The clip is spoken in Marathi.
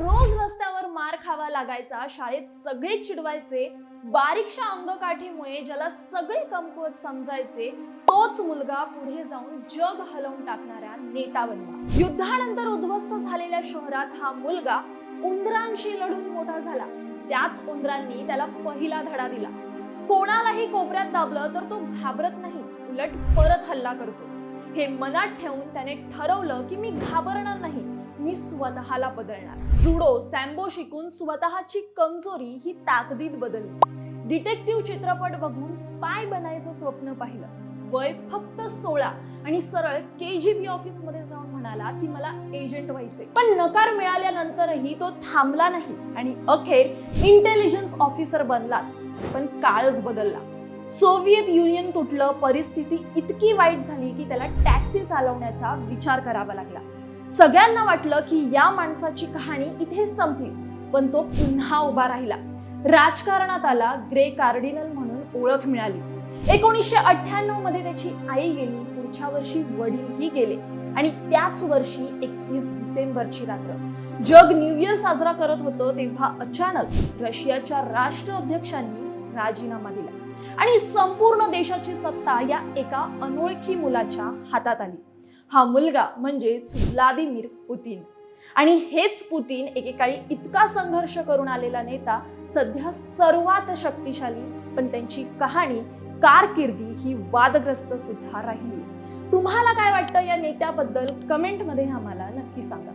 रोज रस्त्यावर मार खावा लागायचा, शाळेत सगळे चिडवायचे, बारीकशा अंगकाठीमुळे ज्याला सगळे कमकुवत समजायचे, तोच मुलगा पुढे जाऊन जग हलवून टाकणारा नेता बनला. युद्धानंतर उद्ध्वस्त झालेल्या शहरात हा मुलगा उंदरांशी लढून मोठा झाला. त्याच उंदरांनी त्याला पहिला धडा दिला. कोणालाही कोपऱ्यात दाबलं तर तो घाबरत नाही, उलट परत हल्ला करतो. हे मनात ठेवून त्याने ठरवलं की मी घाबरणार नाही, मी स्वतःला बदलणार. जुडो, सॅम्बो शिकून स्वतःची कमजोरी ही ताकदीत बदलली. डिटेक्टिव्ह चित्रपट बघून स्पाय बनायचं स्वप्न पाहिलं. वय फक्त 16 आणि सरळ KGB ऑफिस मध्ये जाऊन म्हणाला की मला एजंट व्हायचे. पण नकार मिळाल्यानंतरही तो थांबला नाही आणि अखेर इंटेलिजन्स ऑफिसर बनलाच. पण काळच बदलला. सोव्हिएत युनियन तुटलं, परिस्थिती इतकी वाईट झाली की त्याला टॅक्सी चालवण्याचा विचार करावा लागला. सगळ्यांना वाटलं की या माणसाची कहाणी इथेच संपली, पण तो पुन्हा उभा राहिला. राजकारणात आला, ग्रे कार्डिनल म्हणून ओळख मिळाली. 1998 मध्ये त्याची आई गेली, पुढच्या वर्षी वडीलही गेले आणि त्याच वर्षी 31 डिसेंबरची रात्र. जग न्यू इयर साजरा करत होतं तेव्हा अचानक रशियाच्या राष्ट्राध्यक्षांनी राजीनामा दिला आणि संपूर्ण देशाची सत्ता या एका अनोळखी मुलाच्या हातात आली. हा मुलगा म्हणजेच व्लादिमीर पुतीन. आणि हेच पुतीन एकेकाळी इतका संघर्ष करून आलेला नेता, सध्या सर्वात शक्तिशाली, पण त्यांची कहाणी, कारकिर्दी ही वादग्रस्त सुद्धा राहिली. तुम्हाला काय वाटतं या नेत्याबद्दल? कमेंट मध्ये आम्हाला नक्की सांगा.